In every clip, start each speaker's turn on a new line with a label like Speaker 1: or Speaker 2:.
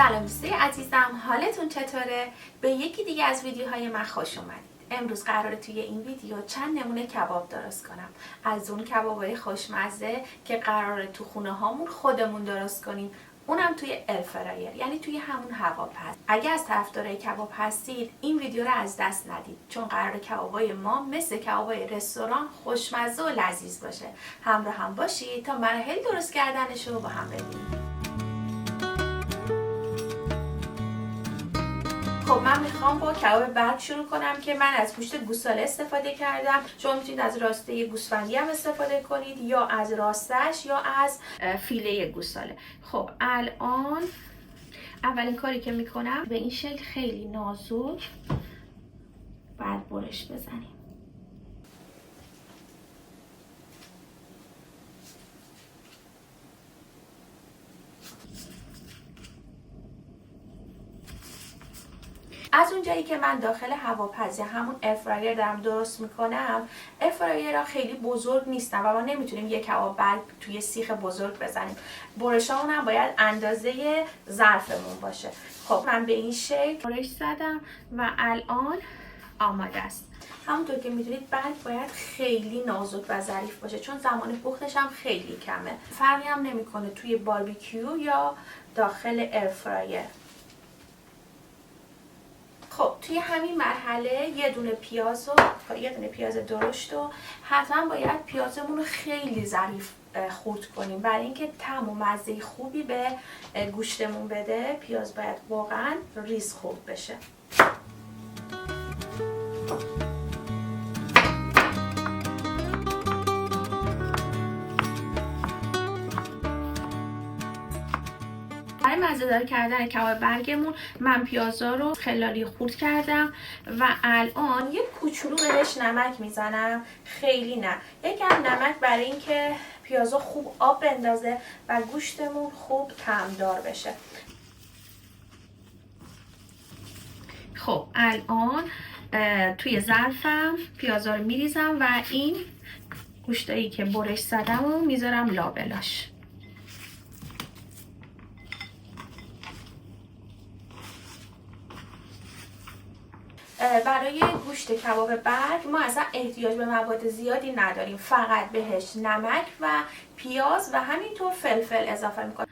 Speaker 1: سلام دوستای عزیزم، حالتون چطوره؟ به یکی دیگه از ویدیوهای من خوش اومدید. امروز قراره توی این ویدیو چند نمونه کباب درست کنم. از اون کبابای خوشمزه که قراره تو خونه هامون خودمون درست کنیم، اونم توی الفرایر، یعنی توی همون هواپز. اگه از طرفدارای کباب هستید این ویدیو رو از دست ندید، چون قراره کبابای ما مثل کبابای رستوران خوشمزه و لذیذ باشه. همراه هم باشید تا مراحل درست کردنش رو با هم ببینیم. خب من میخوام با کباب برگ شروع کنم که من از گوشت گوساله استفاده کردم. شما میتونید از راسته گوسفندی هم استفاده کنید یا از راستش یا از فیله گوساله. خب الان اولین کاری که میکنم به این شکل خیلی نازک باید برش بزنیم. از اونجایی که من داخل هواپزی همون افرایر دارم درست میکنم، افرایرها خیلی بزرگ نیستن و ما نمیتونیم یک کباب برگ توی سیخ بزرگ بزنیم. برشامون هم باید اندازه ظرفمون باشه. خب من به این شکل برش زدم و الان آماده است. همونطور که میدونید برگ باید خیلی نازک و ظریف باشه، چون زمان پختش هم خیلی کمه. فرقی هم نمیکنه توی باربیکیو یا داخل افرایر. خب توی همین مرحله یه دونه پیاز درشت و حتما باید پیازمون رو خیلی ظریف خورد کنیم برای اینکه طعم و مزه خوبی به گوشتمون بده. پیاز باید واقعا ریز خورد بشه. برای مزه‌دار کردن کباب برگمون من پیازا رو خلالی خورد کردم و الان یه کوچولو بهش نمک میزنم، خیلی نه، یکم نمک برای اینکه پیازا خوب آب بندازه و گوشتمون خوب طعمدار بشه. خب الان توی ظرفم پیازا رو میریزم و این گوشتایی که برش زدم رو میذارم لابلاش. برای گوشت کباب برگ ما اصلا احتیاج به مواد زیادی نداریم، فقط بهش نمک و پیاز و همینطور فلفل اضافه میکنم.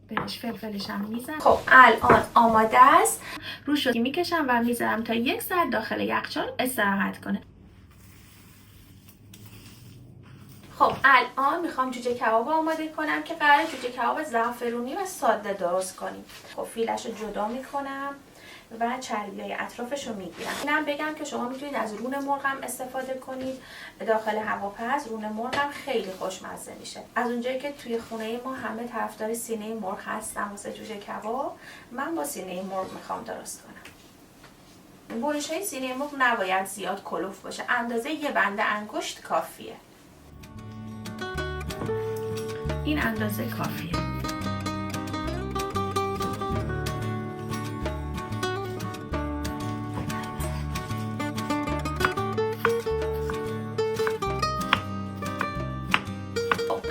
Speaker 1: بهش فلفلش هم میزنم. خب الان آماده است. روش رو میکشم و میذارم تا 1 ساعت داخل یخچال استراحت کنه. خب الان میخوام جوجه کباب آماده کنم که قراره جوجه کباب زعفرونی و ساده درست کنیم. خب فیلش رو جدا میکنم و چربیای اطرافش رو میگیرم. اینم بگم که شما میتونید از رون مرغ هم استفاده کنید. داخل هواپز رون مرغ هم خیلی خوشمزه میشه. از اونجایی که توی خونه ما همه طرفدار سینه مرغ هستن واسه جوجه کباب، من با سینه مرغ میخوام درست کنم. برش های سینه مرغ نباید زیاد کلوف باشه، اندازه یه بنده انگشت کافیه. این اندازه کافیه.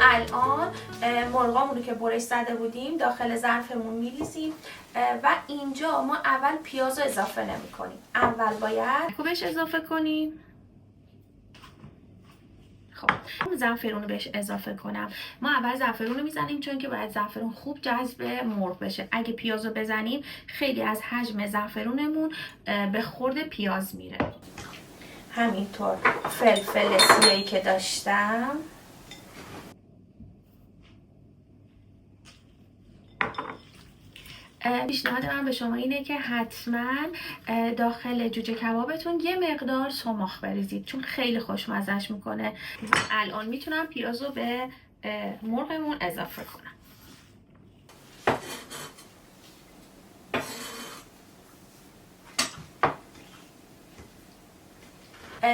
Speaker 1: الان مرغامون رو که برش زده بودیم داخل ظرفمون میریزیم و اینجا ما اول پیاز رو اضافه نمی کنیم. اول باید بهش اضافه کنیم. خب زعفرون رو بهش اضافه کنم. ما اول زعفرون رو میزنیم چون که باید زعفرون خوب جذب مرغ بشه. اگه پیاز رو بزنیم خیلی از حجم زعفرونمون به خورد پیاز میره. همینطور فلفل سیاهی که داشتم پیشنهاد من به شما اینه که حتما داخل جوجه کبابتون یه مقدار سماق بریزید، چون خیلی خوشمزه‌اش میکنه. الان میتونم پیاز رو به مرغمون اضافه کنم.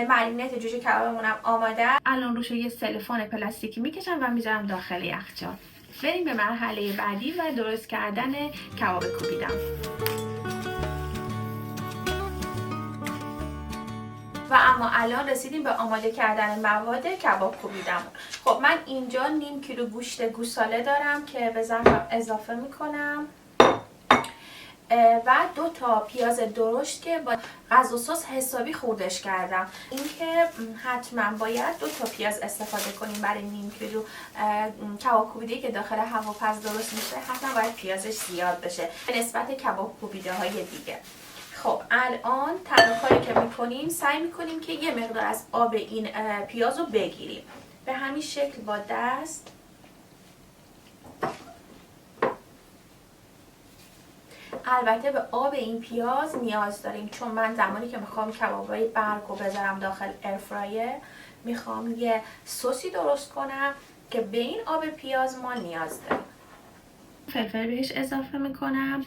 Speaker 1: مرینت جوجه کبابمونم آماده. الان روش یه سلفون پلاستیکی میکشم و میذارم داخل یخچال. بریم به مرحله بعدی و درست کردن کباب کوبیدم. و اما الان رسیدیم به آماده کردن مواد کباب کوبیدمون. خب من اینجا نیم کیلو گوشت گوساله دارم که به ظرفم اضافه میکنم و 2 تا پیاز درشت که با غذا سس حسابی خوردش کردم. اینکه حتما باید 2 تا پیاز استفاده کنیم برای نیم کیلو کباب کوبیده که داخل هواپز درست میشه. حتما باید پیازش زیاد بشه به نسبت کباب کوبیده های دیگه. خب الان تنها کاری که میکنیم سعی میکنیم که یه مقدار از آب این پیاز رو بگیریم. به همین شکل با دست البته به آب این پیاز نیاز داریم، چون من زمانی که میخوام کبابای برگ رو بذارم داخل ایرفرایر میخوام یه سسی درست کنم که به این آب پیاز ما نیاز داریم. فلفل بهش اضافه میکنم،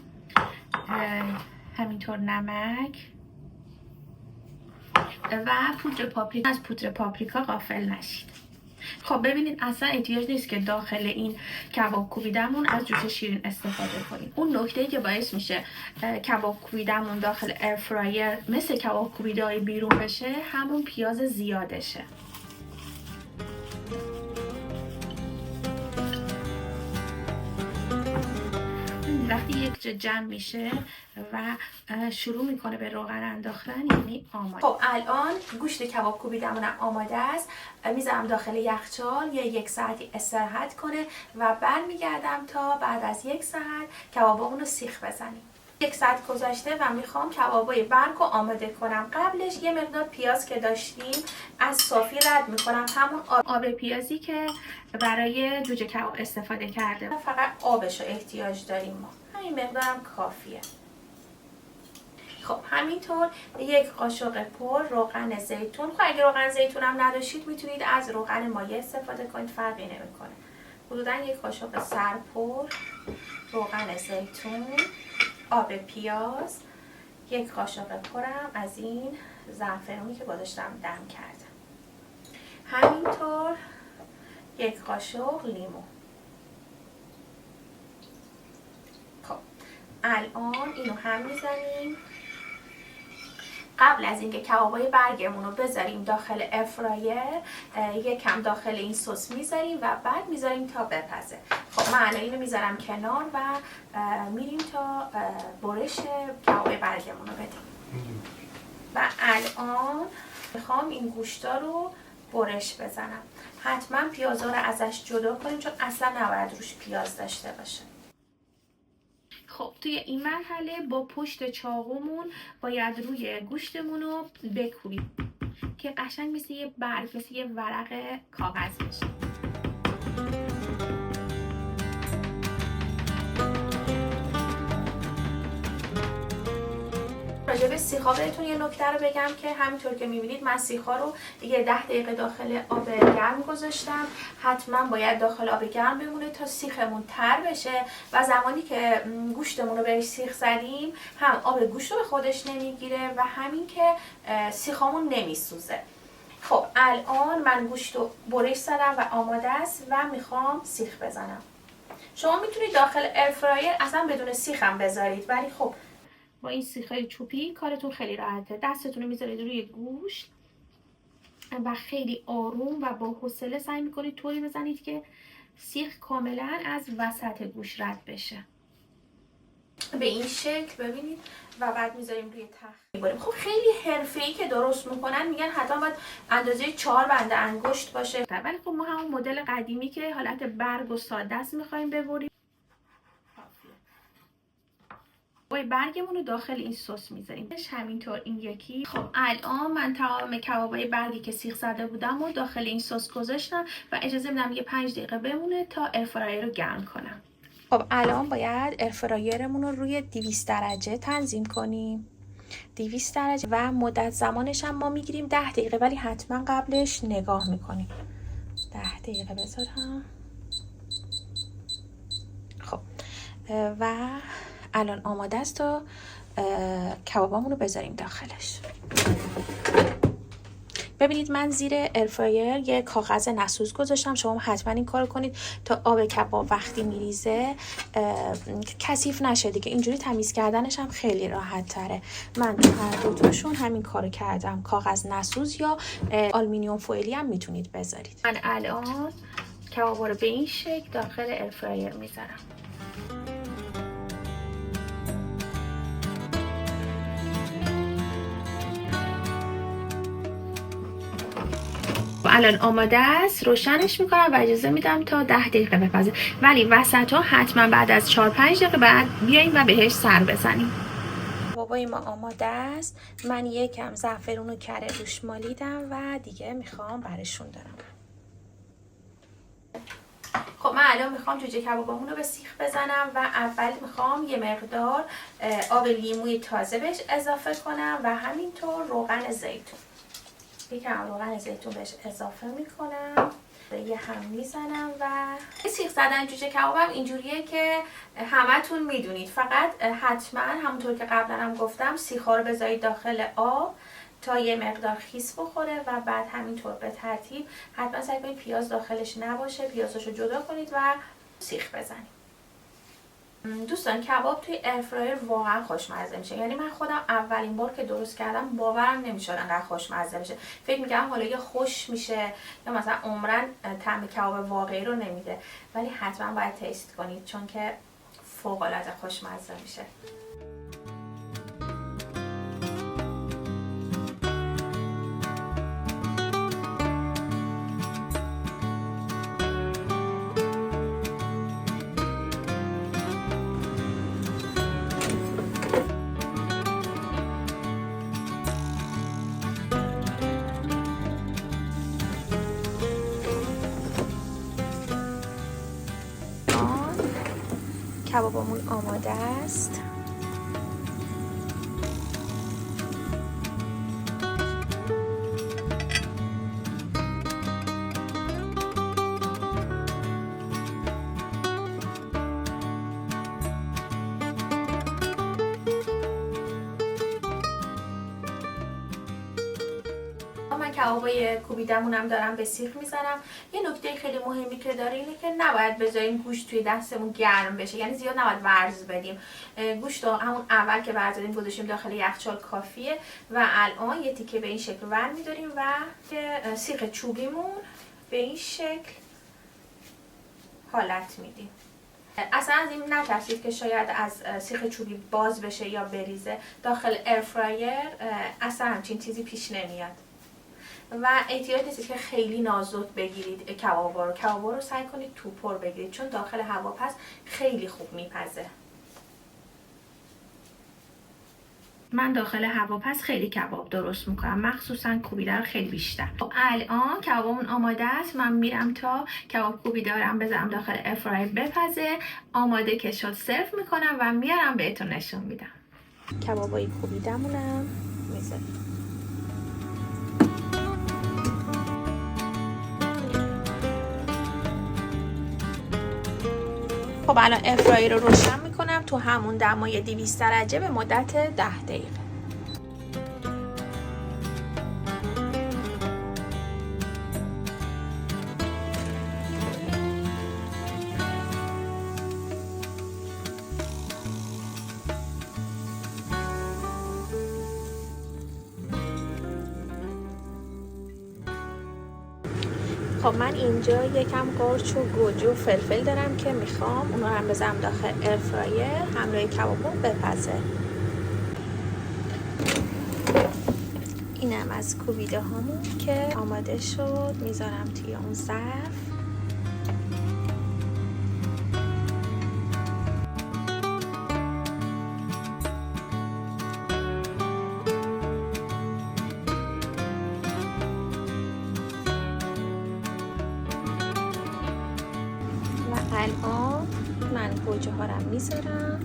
Speaker 1: همینطور نمک و پودر پاپریکا. از پودر پاپریکا غافل نشید. خب ببینید اصلا احتیاج نیست که داخل این کباب کوبیدمون از جوش شیرین استفاده کنیم. اون نکته‌ای که باعث میشه کباب کوبیدمون داخل ایرفرایر مثل کباب کوبیده‌های بیرون بشه همون پیاز زیادشه. وقتی یک جا جمع میشه و شروع میکنه به روغن انداختن یعنی آماده. خب الان گوشت کباب کوبیدمونم آماده است. میذارم داخل یخچال یه 1 ساعتی استراحت کنه و برمیگردم تا بعد از 1 ساعت کبابمون رو سیخ بزنیم. 1 ساعت گذشته و میخوام کبابای برگ رو آماده کنم. قبلش یه مقدار پیاز که داشتیم از صافی رد میکنم، همون آب پیازی که برای جوجه کباب استفاده کرده. فقط آبش رو احتیاج داریم ما، همین مقدارم کافیه. خب همینطور 1 قاشق پر روغن زیتون. خب اگه روغن زیتون هم نداشتید میتونید از روغن مایع استفاده کنید، فرقی نمیکنه. حدودا 1 قاشق سرپر روغن زیتون، آب پیاز، 1 قاشق پرم از این زعفرونی که گذاشتم دم کردم، همینطور 1 قاشق لیمو. خب الان اینو هم میزنیم. قبل از اینکه کبابای برگمون رو بذاریم داخل ایرفرایر یکم داخل این سس میذاریم و بعد میذاریم تا بپزه. خب من الان اینو میذارم کنار و میریم تا برش کبابای برگمون رو بدیم. و الان میخوام این گوشتا رو برش بزنم. حتما پیازا رو ازش جدا کنیم چون اصلا نباید روش پیاز داشته باشه. خب توی این مرحله با پشت چاقومون باید روی گوشتمون رو بکوبیم که قشنگ مثل یه برگ، مثل یه ورق کاغذ بشه. راجع به سیخ‌ها بهتون یه نکته رو بگم که همینطور که می‌بینید من سیخ‌ها رو دیگه 10 دقیقه داخل آب گرم گذاشتم. حتما باید داخل آب گرم بمونه تا سیخمون تر بشه و زمانی که گوشتمون رو بهش سیخ زدیم هم آب گوشت رو به خودش نمیگیره و همین که سیخامون نمیسوزه. خب الان من گوشت رو برش زدم و آماده است و میخوام سیخ بزنم. شما میتونید داخل ایرفرایر اصلا بدون سیخ هم بذارید، ولی خب با این سیخ‌های چوبی کارتون خیلی راحته. دستتون رو میذارید روی گوشت و خیلی آروم و با حوصله سعی میکنید طوری بزنید که سیخ کاملا از وسط گوشت رد بشه. به این شکل ببینید و بعد میذاریم روی تخت. خب خیلی حرفه‌ای که درست میکنن میگن حتما باید اندازه 4 بند انگشت باشه، ولی خب ما همون مدل قدیمی که حالت برگ و ساده است میخوایم ببریم. برگمون رو داخل این سس میذاریم. همینطور این یکی. خب الان من تمام کبابای برگی که سیخ زده بودم و داخل این سس گذاشتم و اجازه میدم یه 5 دقیقه بمونه تا ایرفرایر رو گرم کنم. خب الان باید ایرفرایرمون رو روی 200 درجه تنظیم کنیم. 200 درجه و مدت زمانش هم ما میگیریم 10 دقیقه، ولی حتما قبلش نگاه میکنیم. 10 دقیقه بذارم. خب و الان آماده است تا کبابامون رو بذاریم داخلش. ببینید من زیر ایرفرایر یه کاغذ نسوز گذاشتم، شما حتما این کارو کنید تا آب کباب وقتی میریزه کثیف نشه دیگه. اینجوری تمیز کردنش هم خیلی راحت تره. من تو هر دوتاشون همین کارو کردم. کاغذ نسوز یا آلومینیوم فویلی هم میتونید بذارید. من الان کبابا رو به این شکل داخل ایرفرایر میذارم. الان آماده است، روشنش میکنم و اجازه میدم تا 10 دقیقه بپزه، ولی وسط ها حتما بعد از 4-5 دقیقه بعد بیاییم و بهش سر بزنیم. بابای ما آماده است. من یکم زعفرون و کره روش مالیدم و دیگه میخوام برشون دارم. خب من الان میخوام جوجه کبابمون رو به سیخ بزنم و اول میخوام یه مقدار آب لیموی تازه بهش اضافه کنم و همینطور روغن زیتون. یکم روغن زیتون بهش اضافه میکنم، یه هم میزنم و سیخ زدن جوجه کبابم اینجوریه که همتون میدونید. فقط حتما همونطور که قبلا هم گفتم سیخ‌ها رو بذارید داخل آب تا یه مقدار خیس بخوره و بعد همینطور به ترتیب حتما سعی کنید پیاز داخلش نباشه، پیازاشو جدا کنید و سیخ بزنید. دوستان کباب توی ایرفرایر واقعا خوشمزه میشه. یعنی من خودم اولین بار که درست کردم باورم نمیشد انقدر خوشمزه بشه. فکر میکردم حالا یا خوش میشه یا مثلا عمرن طعم کباب واقعی رو نمیده، ولی حتما باید تست کنید چون که فوق العاده خوشمزه میشه. کبابمون آماده است. من کبابای کوبیدمونم دارم به سیخ میزنم. یه نکته خیلی مهمی که داره اینه که نباید بذاریم گوشت توی دستمون گرم بشه، یعنی زیاد نباید ورز بدیم. گوشت رو همون اول که ورز دادیم گذاشتیم داخل یخچال کافیه و الان یه تیکه به این شکل ور میداریم و سیخ چوبیمون به این شکل حالت میدیم. اصلا از این نترسید که شاید از سیخ چوبی باز بشه یا بریزه. داخل ایرفرایر اصلا همچین چیزی پیش نمیاد و احتیاج نیست که خیلی نازک بگیرید کبابا رو سعی کنید توپر بگیرید چون داخل هواپس خیلی خوب میپزه. من داخل هواپس خیلی کباب درست میکنم، مخصوصا کوبیده رو خیلی بیشتر. الان کبابمون آماده است. من میرم تا کباب کوبیده رو بذارم داخل ایرفرایر بپزه. آماده که شد سرو میکنم و میارم بهتون نشون میدم. کبابای کوبیدمونم میذارم. خب الان ایرفرایر رو روشن میکنم تو همون دمای 200 درجه به مدت 10 دقیقه. خب من اینجا یکم قارچ و گوجه و فلفل دارم که میخوام اونو هم بذارم داخل ایرفرایر همراه کبابو بپزه. اینم از کوبیده هامون که آماده شد، میذارم توی اون ظرف. الان من گوجه ها رو میذارم.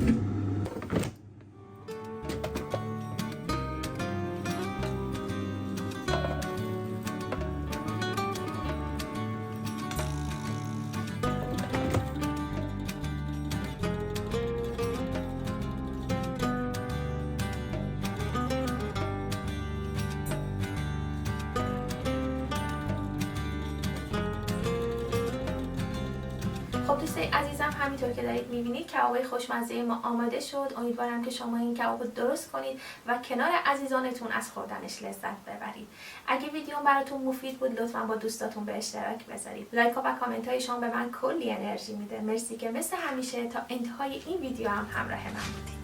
Speaker 1: خب دوستای عزیزم، همینطور که دارید میبینید کباب خوشمزه ما آماده شد. امیدوارم که شما این کباب رو درست کنید و کنار عزیزانتون از خوردنش لذت ببرید. اگه ویدیو براتون مفید بود لطفا با دوستاتون به اشتراک بذارید. لایک و کامنت های شما به من کلی انرژی میده. مرسی که مثل همیشه تا انتهای این ویدیو هم همراه من بودید.